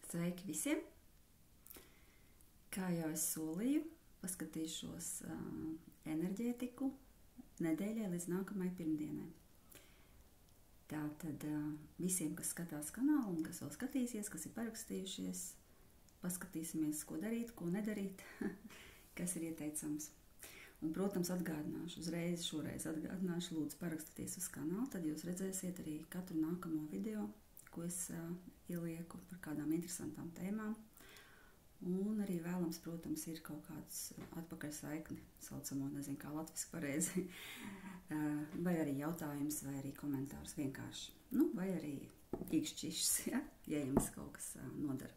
Sveiki visiem! Kā jau es solīju, paskatīšos enerģētiku nedēļai līdz nākamajai pirmdienai. Tātad visiem, kas skatās kanālu un kas vēl skatīsies, kas ir parakstījušies, paskatīsimies, ko darīt, ko nedarīt, kas ir ieteicams. Un, protams, šoreiz atgādināšu, lūdzu parakstieties uz kanālu, tad jūs redzēsiet arī katru nākamo video, ko es ielieku par kādām interesantām tēmām. Un arī vēlams, protams, ir kaut kāds atpakaļ saikni, saucamo, nezinu, kā latviski pareizi, vai arī jautājums, vai arī komentārs vienkārši. Nu, vai arī īkšķišs, ja jums kaut kas nodara.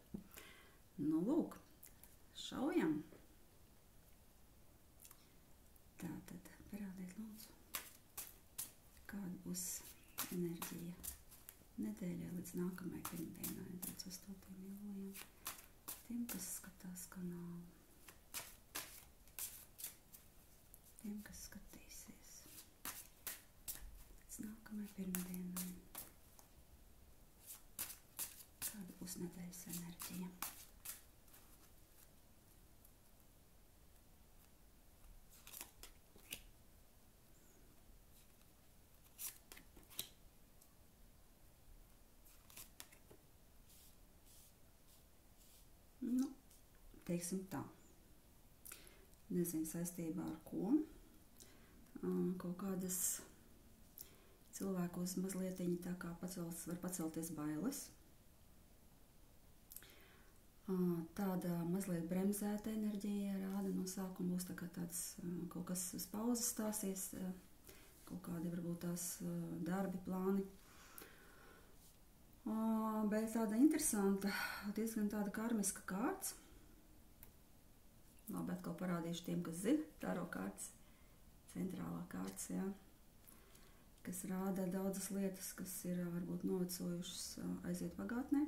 Nu, lūk, šaujam! Tātad, parādiet lūdzu, kāda būs enerģija nedēļai līdz nākamajai pirmdienai, 28. jūlijam. Tiem, kas skatās kanālu, tiem, kas skatīsies līdz nākamajai pirmdienai. Kāda būs nedēļas enerģija? Nu, teiksim tā. Nezinu saistībā ar ko. Kaut kādas cilvēkos mazlietiņi tā kā var pacelties bailes. Tāda mazliet bremzēta enerģija rāda no sākuma būs tā kā tāds kaut kas uz pauzes stāsies, kaut kādi varbūt tās darbi, plāni. Bet tāda interesanta, diezgan tāda karmiska kārts. Labi, atkal parādīšu tiem, kas zina, tāro kārts, centrālā kārts, jā, kas rāda daudzas lietas, kas ir varbūt novecojušas, aiziet pagātnē,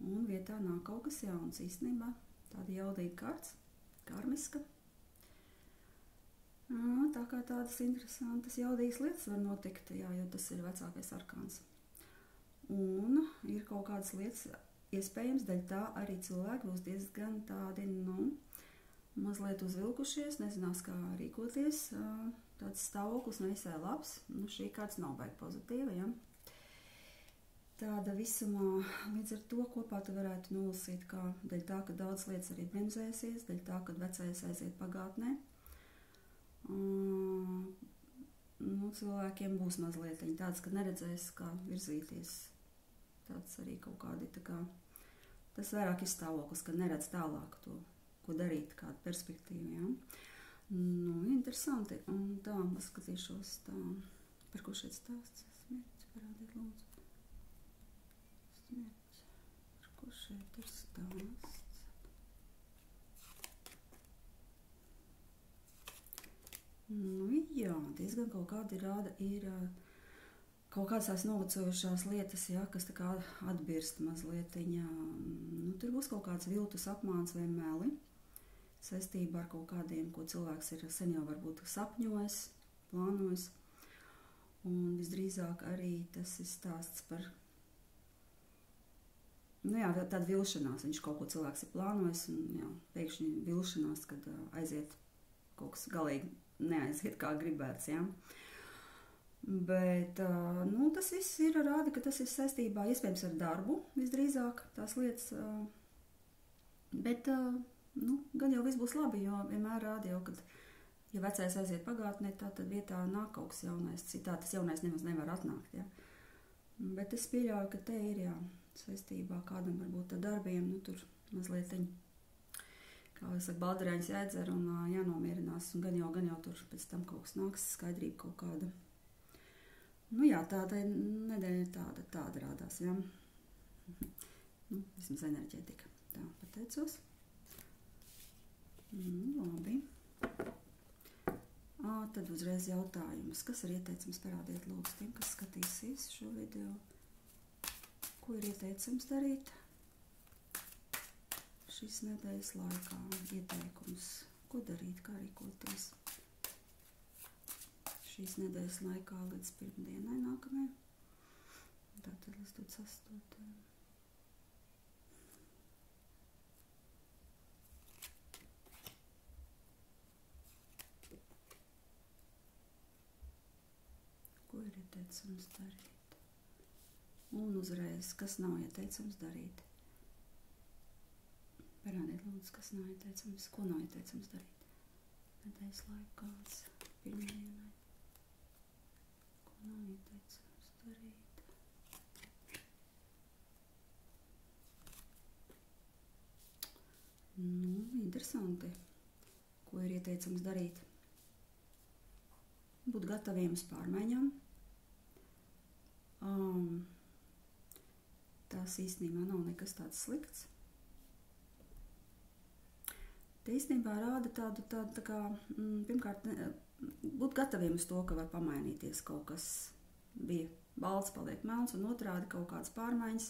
un vietā nāk kaut kas jauns īstenībā, tāda jaudīga kārts, karmiska. Tā kā tādas interesantas, jaudīgas lietas var notikt, jā, jo tas ir vecākais arkāns. Un ir kaut kādas lietas, iespējams, dēļ tā arī cilvēki būs diezgan tādi, mazliet uzvilkušies, nezinās, kā rīkoties, tāds stāvoklis nevisai labs, šī kārts nav baigi pozitīva, ja. Tāda visumā, līdz ar to kopā tu varētu nolasīt, kā dēļ tā, ka daudz lietas arī bremzēsies, dēļ tā, ka vecais aiziet pagātnē. Cilvēkiem būs mazliet tāds, ka neredzēs, kā virzīties. Tāds arī kaut kādi, tā kā, tas vairāk ir stāvoklis, ka neredz tālāk to, ko darīt, kādu perspektīvu, jā. Interesanti, un tā, paskatīšos tā, par ko šeit stāsts, smērķis, parādiet lūdzu. Smērķis, par ko šeit ir stāsts. Jā, diezgan kaut kādi rāda ir kaut kādas tās novecojušās lietas, jā, kas tā kā atbirst mazlietiņā. Tur būs kaut kāds viltus apmāns vai meli saistībā ar kaut kādiem, ko cilvēks ir sen jau varbūt sapņojis, plānojis. Un visdrīzāk arī tas ir stāsts par, tāda vilšanās. Viņš kaut ko cilvēks ir plānojis un pēkšņi vilšanās, kad aiziet kaut kas galīgi neaiziet kā gribēts, jā. Bet, tas viss ir rāda, ka tas ir saistībā, iespējams, ar darbu, visdrīzāk tās lietas, bet, gan jau viss būs labi, jo vienmēr rāda jau, kad, ja vecais aiziet pagātnē, tad vietā nāk kaut kas jaunais, citā tas jaunais nemaz nevar atnākt, jā. Bet es pieļauju, ka te ir, jā, saistībā kādam varbūt ar darbiem, tur mazlietiņi, kā es saku, balderēņas jāiedzer un jānomierinās, un gan jau tur pēc tam kaut kas nāks, skaidrība kaut kāda. Tāda nedēļa tāda rādās, jā. Vismaz enerģētika. Tā, pateicos. Labi. Tad uzreiz jautājums. Kas ir ieteicams, parādiet lūdzu tiem, kas skatīsies šo video? Ko ir ieteicams darīt šīs nedēļas laikā? Ieteikums. Ko darīt, kā rīkoties? Šīs nedēļas laikā līdz pirmdienai nākamajai. Tātad līdz 28. ieteicams darīt. Un uzreiz, kas nav ieteicams darīt. Parādiet, lūdzu, kas nav ieteicams, ko nav ieteicams darīt. Nedēļas laikās, pirmdienai. Ko nav ieteicams darīt. Nu, interesanti. Ko ir ieteicams darīt? Būt gataviem uz pārmaiņām. Tās īstenībā nav nekas tāds slikts. Te īstenībā rāda tādu tā kā, pirmkārt, būt gataviem uz to, ka var pamainīties kaut kas. Bija balts, paliek melns, un otrādi kaut kādas pārmaiņas.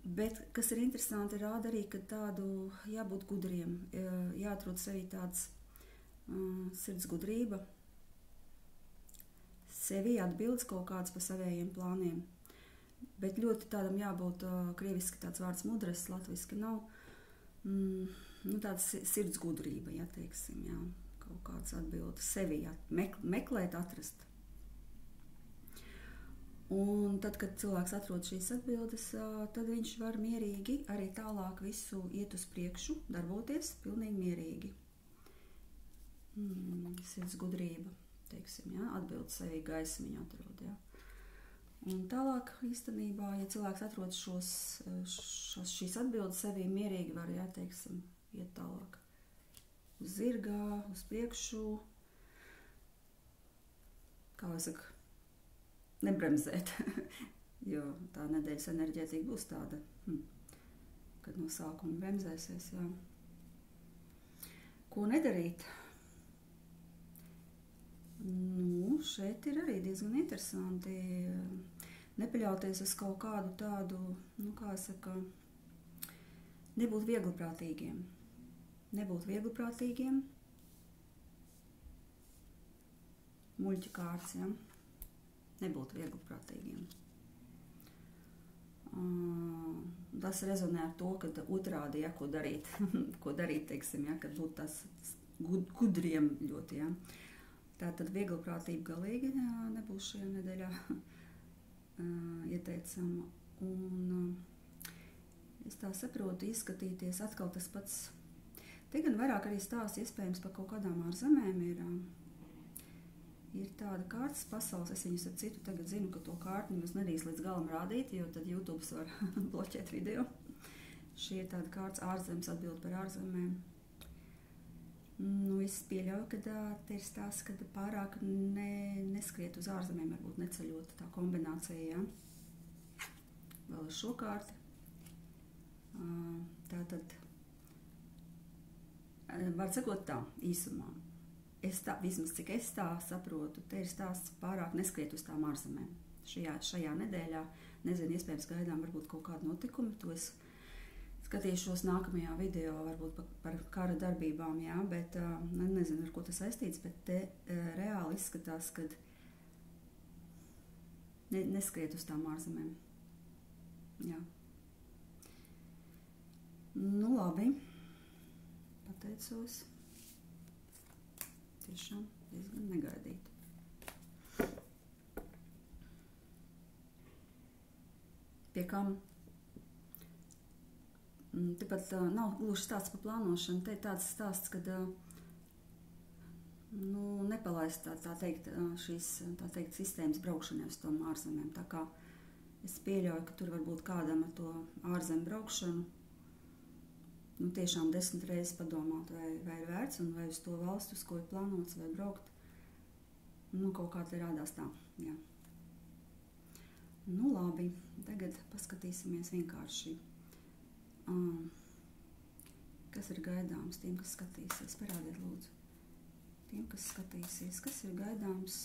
Bet, kas ir interesanti, rāda arī, ka tādu jābūt gudriem, jāatrod sevī tāds sirds gudrība, sevi atbildes kaut kāds pa savējiem plāniem, bet ļoti tādam jābūt, krieviski tāds vārds mudras, latviski nav, tāds sirds gudrība, ja teiksim, jā, kaut kāds atbildes sevi, meklēt, atrast. Un tad, kad cilvēks atrod šīs atbildes, tad viņš var mierīgi arī tālāk visu iet uz priekšu, darboties pilnīgi mierīgi. Sirds gudrība, teiksim, jā, atbild sevi gaismiņu atrod, jā. Un tālāk īstenībā, ja cilvēks atrod šīs atbildes sevi mierīgi var, jā, teiksim, iet tālāk. Uz zirgā, uz priekšu, kā es saku, nebremzēt, jo tā nedēļas enerģētika būs tāda, kad no sākuma bremzēsies, jā. Ko nedarīt? Nu, šeit ir arī diezgan interesanti nepaļauties uz kaut kādu tādu, kā saka, nebūt viegliprātīgiem. Nebūt viegliprātīgiem. Muļķa kārts, ja? Nebūt viegliprātīgiem. Tas rezonē ar to, ka otrādi, ja, ko darīt, teiksim, ja, kad būt tas gudriem ļoti, ja. Tātad viegliprātība galīgi nebūs šajā nedēļā ieteicama. Un es tā saprotu, izskatīties atkal tas pats. Te gan vairāk arī stāsts iespējams par kaut kādām ārzemēm ir tāda kārtas pasaules. Es viņus ar citu tagad zinu, ka to kārtu nemaz nedrīkst līdz galam rādīt, jo tad YouTube var bloķēt video. Šī ir tāda kārtas ārzemes atbild par ārzemēm. Nu, es pieļauju, ka te ir stāsts, ka pārāk neskriet uz ārzemēm, varbūt neceļot tā kombinācija, ja? Vēl ar šo kārti. Tātad, var sakot tā, īsumā. Vismaz cik es tā saprotu, te ir stāsts pārāk neskriet uz tām ārzemēm. Šajā nedēļā, nezinu, iespējams gaidām varbūt kaut kādu notikumu, to es skatīšos nākamajā video, varbūt par kara darbībām, jā, bet nezinu, ar ko tas saistīts, bet te reāli izskatās, kad neskriet uz tām ārzemēm. Jā. Nu, labi. Pateicos. Tiešām diezgan negaidīt. Pie kam? Tepat nav gluži stāsts par plānošanu, te ir tāds stāsts, kad nepalaist tā teikt šīs sistēmas braukšanai uz tom ārzemēm. Tā kā es pieļauju, ka tur varbūt kādam ar to ārzem braukšanu tiešām 10 reizes padomāt, vai ir vērts un vai uz to valstu, uz ko ir plānots, vai braukt. Kaut kā te rādās tā, jā. Nu, labi, tagad paskatīsimies vienkārši. Kas ir gaidāms tiem, kas skatīsies? Parādiet, lūdzu. Tiem, kas skatīsies, kas ir gaidāms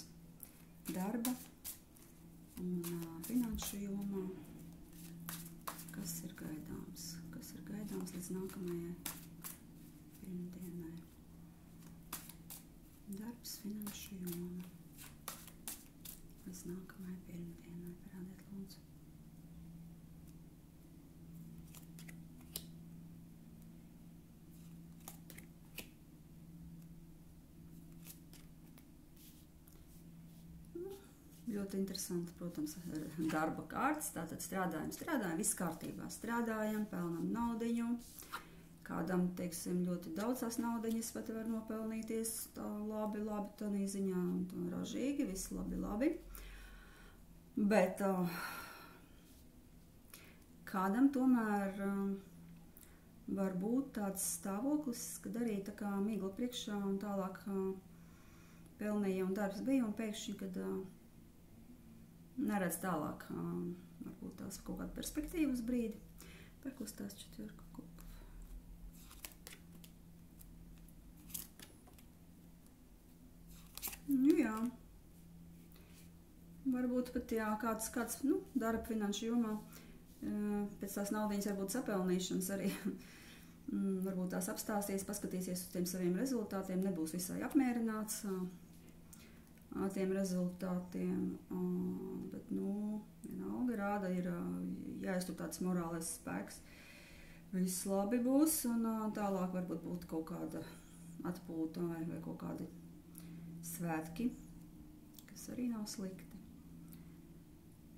darba un finanšu jomā? Kas ir gaidāms? Kas ir gaidāms līdz nākamajai pirmdienai? Darbs, finanšu joma. Līdz nākamajai pirmdienai. Parādiet, lūdzu. ļoti interesanti, protams, darba kārtas. Tātad strādājam, viss kārtībā. Strādājam, pelnam naudiņu. Kādam, teiksim, ļoti daudz tās naudiņas pat var nopelnīties tā labi, tādā ziņā, un ražīgi, viss labi. Bet kādam tomēr var būt tāds stāvoklis, kad arī tā kā migla priekšā un tālāk pelnīja un darbs bija, un pēkšņi, kad neredz tālāk, varbūt tās kaut kāda perspektīvas brīdi. Par ko stāst četverka kupa? Nu jā. Varbūt pat jā, kāds darba finanšu jomā pēc tās naudiņas varbūt sapelnīšanas arī varbūt tās apstāsies, paskatīsies uz tiem saviem rezultātiem, nebūs visai apmierināts tiem rezultātiem, bet, vienalga rāda ir jāiztur tāds morālais spēks. Viss labi būs, un tālāk varbūt būtu kaut kāda atpūta vai kaut kādi svētki, kas arī nav slikti.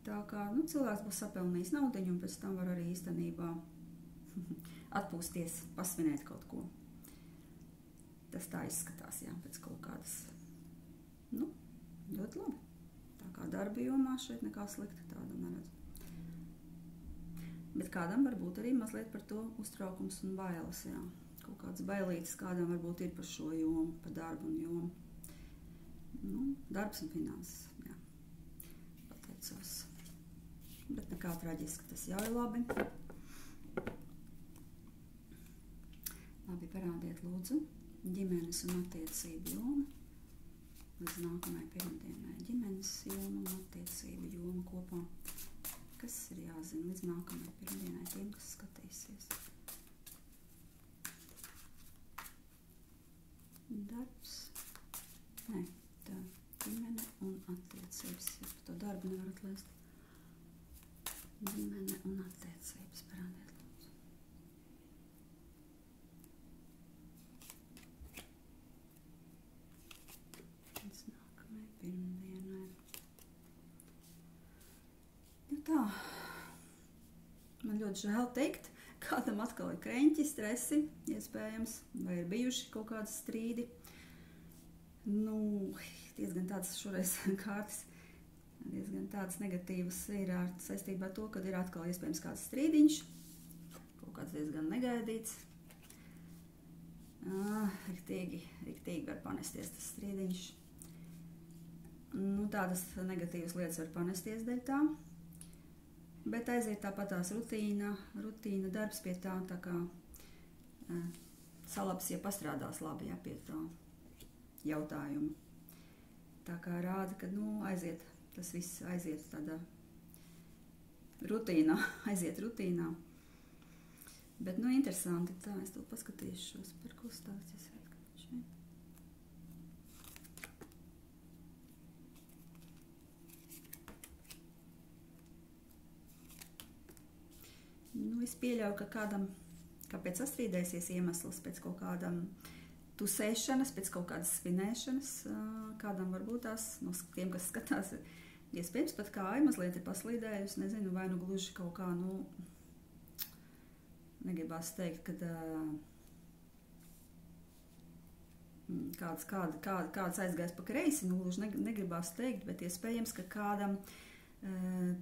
Tā kā cilvēks būs sapelnījis naudiņu, un pēc tam var arī īstenībā atpūsties, pasvinēt kaut ko. Tas tā izskatās, jā, pēc kaut kādas, ļoti labi. Tā kā darba jomā šeit nekā slikta tāda neredz. Bet kādam varbūt arī mazliet par to uztraukums un bailes, jā. Kaut kāds bailītis kādam varbūt ir par šo jomu, par darbu un jomu. Darbs un finanses, jā. Pateicos. Bet nekā traģiski, tas jau ir labi. Labi, parādiet lūdzu ģimenes un attiecību jomu līdz nākamajai pirmdienai. Ģimenes joma un attiecību joma kopā. Kas ir jāzina līdz nākamajai pirmdienai tiem, kas skatīsies? Darbs. Nē, tā ģimene un attiecības. Es par to darbu nevaru atlaist. Ģimene un attiecības, parādiet lūdzu. Līdz nākamajai pirmdienai. Tā, man ļoti žēl teikt, kādam atkal ir kreņķi, stresi, iespējams, vai ir bijuši kaut kādi strīdi. Diezgan tāds šoreiz kārtas. Diezgan tāds negatīvs ir saistībā ar to, kad ir atkal iespējams kāds strīdiņš, kaut kāds diezgan negaidīts. Riktīgi var panesties tas strīdiņš. Tādas negatīvas lietas var panesties dēļ tā, bet aiziet tāpatās rutīna, darbs pie tā kā salaps, ja pastrādās labi, jā, pie tā jautājuma. Tā kā rāda, ka, tas viss aiziet tādā rutīnā, Bet, interesanti, tā, es to paskatīšos, par ko stāsties. Es pieļauju, ka kādam, kāpēc sastrīdēsies iemesls pēc kaut kādam tusēšanas, pēc kaut kādas svinēšanas, kādam varbūt tās, no tiem, kas skatās, iespējams pat kāja mazliet ir paslīdējusi, nezinu, vai gluži kaut kā, negribās teikt, kad kāds aizgājis pa kreisi, gluži negribās teikt, bet iespējams, ka kādam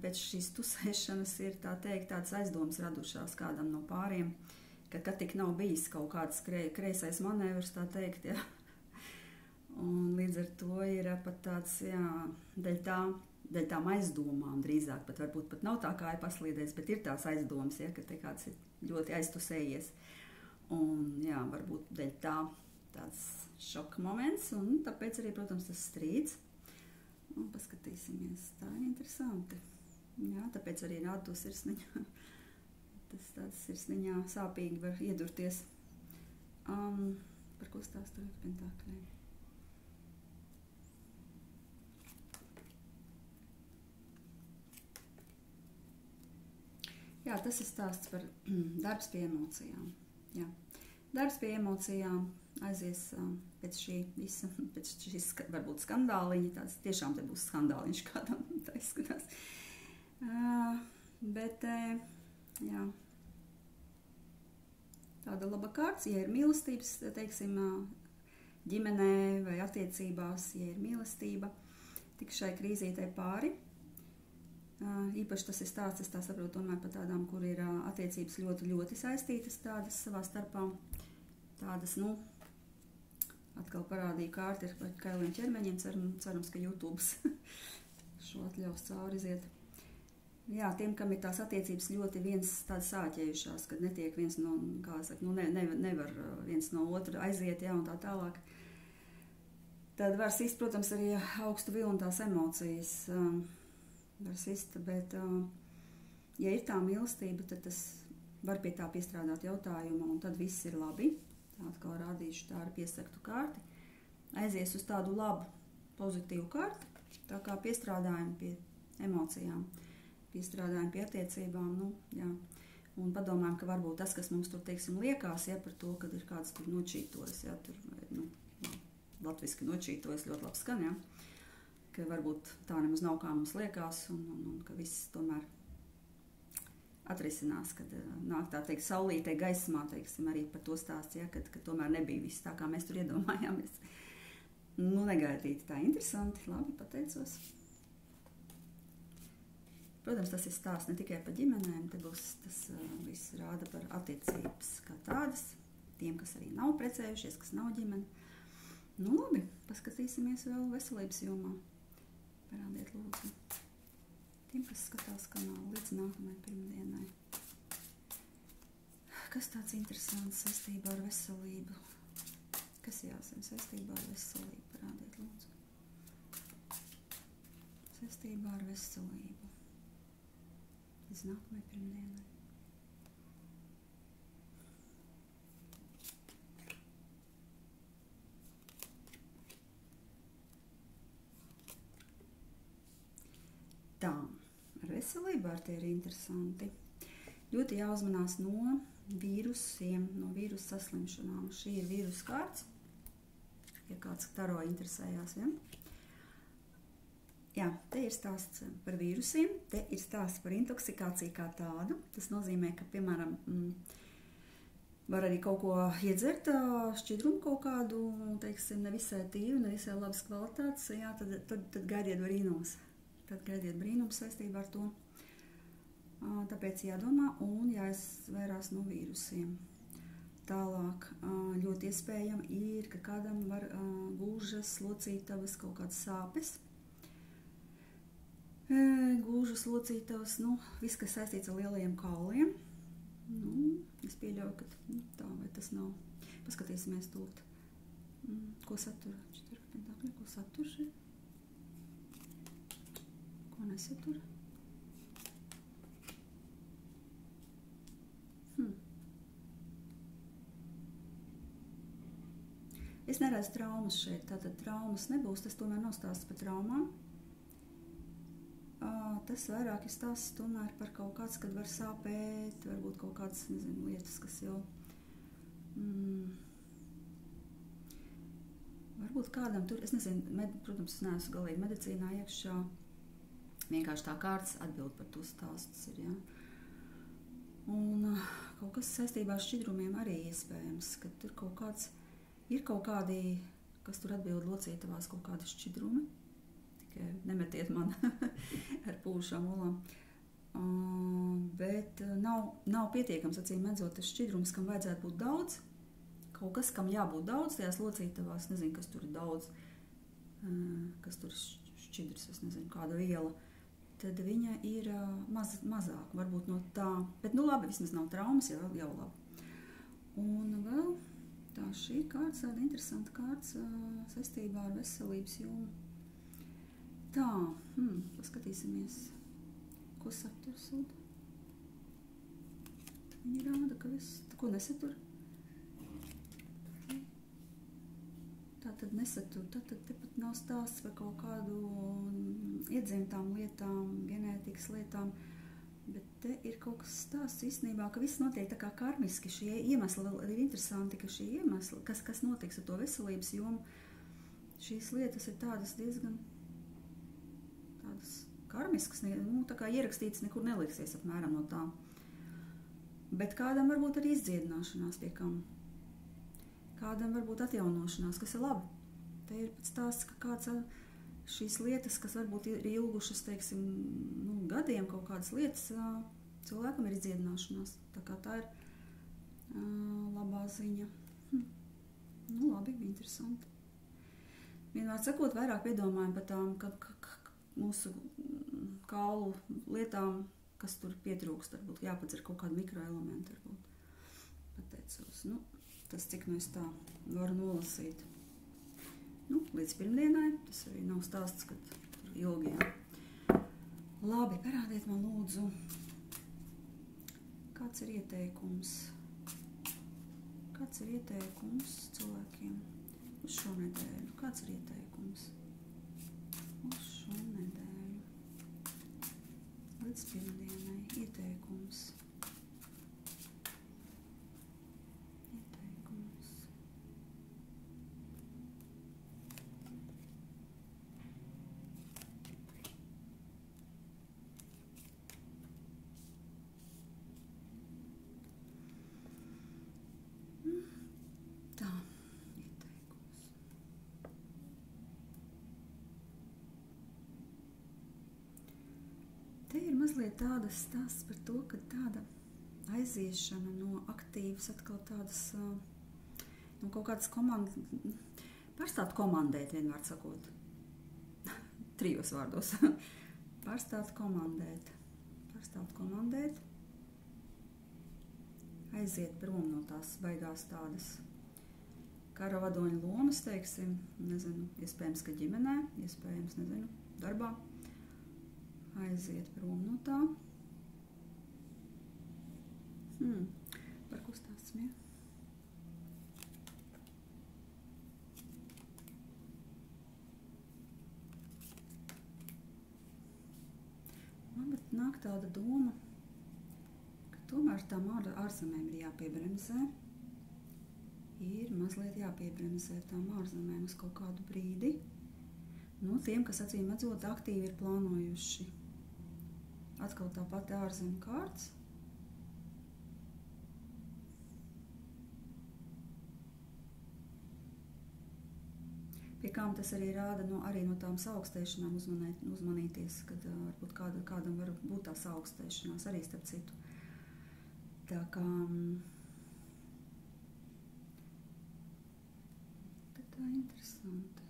pēc šīs tusēšanas ir, tā teikt, tādas aizdomas radušās kādam no pāriem, kad tik nav bijis kaut kāds kreisais manevrs, tā teikt, jā. Un līdz ar to ir pat tāds, jā, dēļ tām aizdomām drīzāk, pat varbūt pat nav tā kā ir paslīdējis, bet ir tās aizdomas, ja, ka te kāds ir ļoti aiztusējies. Un, jā, varbūt dēļ tā tāds šoka moments, un tāpēc arī, protams, tas strīds. Un paskatīsimies, tā ir interesanti. Jā, tāpēc arī rāda to sirsniņu. Tas tāds sirsniņā sāpīgi var iedurties. Par ko stāsta pentākļi? Jā, tas ir stāsts par darbs pie emocijām. Jā. darbs pie emocijām aizies pēc šī visa, pēc šīs varbūt skandāliņa, tāds tiešām te būs skandāliņš kādam, tā izskatās. Bet, jā, tāda laba kārts, ja ir mīlestības, teiksim, ģimenē vai attiecībās, ja ir mīlestība, tik šai krīzītei pāri. Īpaši tas ir stāsts, es tā saprotu, tomēr par tādām, kur ir attiecības ļoti, ļoti saistītas tādas savā starpā. Tādas, nu, atkal parādīja kārti ar kailiem ķermeņiem, cerams, ka YouTube's šo atļaus cauri iziet. Jā, tiem, kam ir tās attiecības ļoti viens tādas sāķējušās, kad netiek viens no, kā saka, nu, nevar viens no otru aiziet, jā, un tā tālāk. Tad var sist, protams, arī augstu vilnu tās emocijas, var sist, bet, ja ir tā mīlestība, tad tas var pie tā piestrādāt jautājumu, un tad viss ir labi. Tā atkal rādīšu tā ar piesaktu kārti. Aizies uz tādu labu, pozitīvu kārti, tā kā piestrādājam pie emocijām, piestrādājam pie attiecībām, nu, jā. Un padomājam, ka varbūt tas, kas mums tur, teiksim, liekās, ja, par to, kad ir kāds tur nočītojas, ja, tur, nu, latviski nočītojas ļoti labi skan, ja. Ka varbūt tā nemaz nav kā mums liekas, un ka viss tomēr atrisinās, kad nāk tā teikt saulītē gaismā, teiksim, arī par to stāsts, ja, kad tomēr nebija viss tā, kā mēs tur iedomājāmies. Nu, negaidīti tā interesanti, labi, pateicos. Protams, tas ir stāsts ne tikai par ģimenēm, te būs tas viss rāda par attiecības kā tādas, tiem, kas arī nav precējušies, kas nav ģimene. Nu, labi, paskatīsimies vēl veselības jomā. Parādiet, lūdzu, tiem, kas skatās kanālu līdz nākamajai pirmdienai. Kas tāds interesants saistībā ar veselību? Kas jāsaka saistībā ar veselību? Parādiet, lūdzu. Saistībā ar veselību. Līdz nākamajai pirmdienai. Tā, ar veselību ar tie ir interesanti. Ļoti jāuzmanās no vīrusiem, no vīrusu saslimšanām. Šī ir vīrusu kārts, ja kāds taro interesējās, ja? Jā, te ir stāsts par vīrusiem, te ir stāsts par intoksikāciju kā tādu. Tas nozīmē, ka, piemēram, var arī kaut ko iedzert, šķidrumu kaut kādu, teiksim, nevisai tīru, nevisai labas kvalitātes, jā, tad gaidiet brīnums. Tad gaidiet brīnums saistībā ar to. Tāpēc jādomā un jāizvairās no vīrusiem. Tālāk ļoti iespējami ir, ka kādam var gūžas, locītavas, kaut kādas sāpes. Gūžas, locītavas, nu, viss, kas saistīts ar lielajiem kauliem. Nu, es pieļauju, ka tā vai tas nav. Paskatīsimies tūlīt. Ko satura? 14. Ko satura šeit? Ko nesatura? Es neredzu traumas šeit, tātad traumas nebūs, tas tomēr nav stāsts par traumām. Tas vairāk ir stāsts tomēr par kaut kāds, kad var sāpēt, varbūt kaut kādas, nezinu, lietas, kas jau... varbūt kādam tur, es nezinu, protams, es neesmu galīgi medicīnā iekšā, vienkārši tā kārtas atbild par to stāsts ir, ja. Un kaut kas saistībā ar šķidrumiem arī iespējams, ka tur kaut kāds, ir kaut kādi, kas tur atbild locītavās kaut kādi šķidrumi, tikai nemetiet man ar pūšām olām, bet nav pietiekams, acīm redzot, tas šķidrums, kam vajadzētu būt daudz, kaut kas, kam jābūt daudz, tajās locītavās, nezinu, kas tur ir daudz, kas tur šķidrs, es nezinu, kāda viela, tad viņa ir mazāk, varbūt no tā, bet nu labi, vismaz nav traumas, jau labi. Un vēl tā šī kārts, tāda interesanta kārts saistībā ar veselības jomu. Tā, paskatīsimies, ko satura sūda. Viņi rāda, ka viss, ko nesatura. Tātad nesatur, tātad tepat nav stāsts par kaut kādu iedzimtām lietām, ģenētikas lietām. Bet te ir kaut kas stāsts īstenībā, ka viss notiek tā kā karmiski. Šie iemesli vēl ir interesanti, ka šie iemesli, kas notiks ar to veselības jomu, šīs lietas ir tādas diezgan tādas karmiskas, tā kā ierakstītas nekur neliksies apmēram no tām. Bet kādam varbūt arī izdziedināšanās pie kam. Kādam varbūt atjaunošanās, kas ir labi. Te ir pats stāsts, ka kāds šīs lietas, kas varbūt ir ilgušas, teiksim, gadiem kaut kādas lietas, cilvēkam ir izdziedināšanās. Tā kā tā ir labā ziņa. Labi, interesanti. Vienmēr sakot, vairāk piedomājam par tām mūsu kaulu lietām, kas tur pietrūkst, varbūt jāpadzer kaut kādu mikroelementu, varbūt pateicos. Tas, cik es tā varu nolasīt. Līdz pirmdienai, tas arī nav stāsts, kad tur ilgi, jā. Labi, parādiet man lūdzu, kāds ir ieteikums? Kāds ir ieteikums cilvēkiem uz šo nedēļu? Kāds ir ieteikums uz šo nedēļu? Līdz pirmdienai ieteikums. Tā, ieteikums. Te ir mazliet tādas stāsts par to, ka tāda aiziešana no aktīvas atkal tādas, no kaut kādas komandas, pārstāt komandēt, vienmēr sakot, 3 vārdos, pārstāt komandēt, aiziet prom no tās baigās tādas kara vadoņa lomas, teiksim, nezinu, iespējams, ka ģimenē, iespējams, nezinu, darbā. Aiziet prom no tā. Par ko stāstam, ja? Man bet nāk tāda doma, ka tomēr tām ārzemēm ir jāpiebremzē. Ir mazliet jāpiebremzē tām ārzemēm uz kaut kādu brīdi. No tiem, kas acīm redzot aktīvi ir plānojuši atkal tā pati ārzemju kārts. Pie kām tas arī rāda arī no tām saaugstēšanām uzmanīties, kad varbūt kādam var būt tā saaugstēšanās arī starp citu. Tā kā tā interesanti.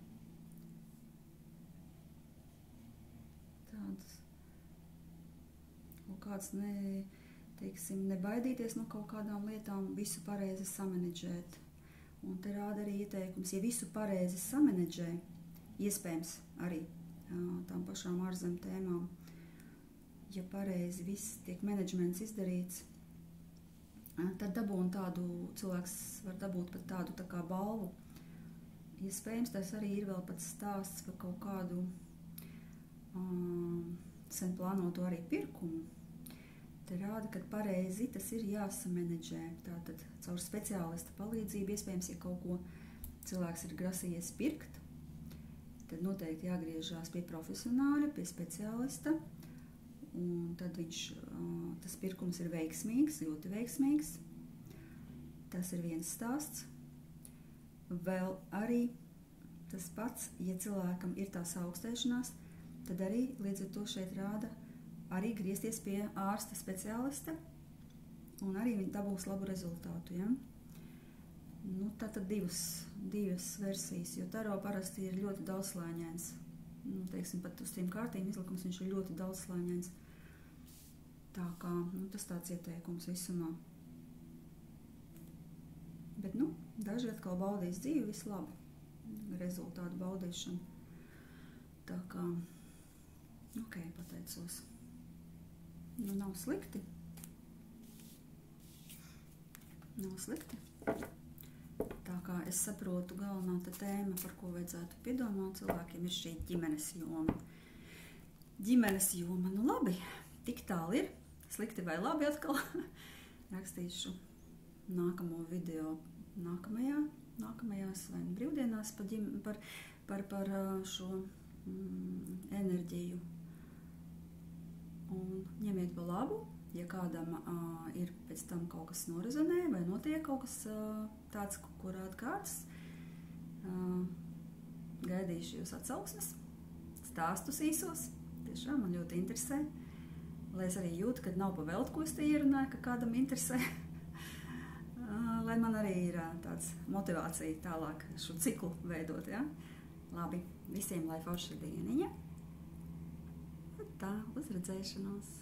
Tādas kāds nebaidīties no kaut kādām lietām, visu pareizi samanedžēt. Un te rāda arī ieteikums, ja visu pareizi samanedžē, iespējams arī tām pašām ārzem tēmām, ja pareizi viss tiek menedžments izdarīts, tad cilvēks var dabūt pat tādu tā kā balvu. Iespējams, tas arī ir vēl pats stāsts par kaut kādu sen plānotu arī pirkumu. Te rāda, ka pareizi tas ir jāsamanedžē. Tātad caur speciālista palīdzību, iespējams, ja kaut ko cilvēks ir grasījies pirkt, tad noteikti jāgriežās pie profesionāļa, pie speciālista, un tad tas pirkums ir veiksmīgs, ļoti veiksmīgs. Tas ir viens stāsts. Vēl arī tas pats, ja cilvēkam ir tās augstēšanās, tad arī līdz ar to šeit rāda arī griezties pie ārsta speciālista, un arī viņi dabūs labu rezultātu. Ja? Tātad divas versijas, jo taro parasti ir ļoti daudzslāņains. Teiksim, pat uz tiem kārtīm izlikums viņš ir ļoti daudzslāņains. Tā kā tas tāds ieteikums visumā. Bet, daži atkal baudīs dzīvi vislabi, rezultātu baudīšanu. Tā kā, pateicos. Nav slikti. Nav slikti. Tā kā es saprotu, galvenā tēma, par ko vajadzētu piedomāt cilvēkiem, ir šī ģimenes joma. Ģimenes joma, labi, tik tālu ir. slikti vai labi atkal. Rakstīšu nākamo video nākamajās vai brīvdienās par šo enerģiju. Un ņemiet pa labu, ja kādam ir pēc tam kaut kas norezonē vai notiek kaut kas tāds, kur atkārts. Gaidīšu jūs atsauksmes, stāstus īsos. Tiešām man ļoti interesē. Lai es arī jūtu, kad nav pa velti, ko es te ierunāju, ka kādam interesē. Lai man arī ir tāds motivācija tālāk šo ciklu veidot, ja? Labi, visiem lai forša dieniņa. Tā, uz redzēšanos.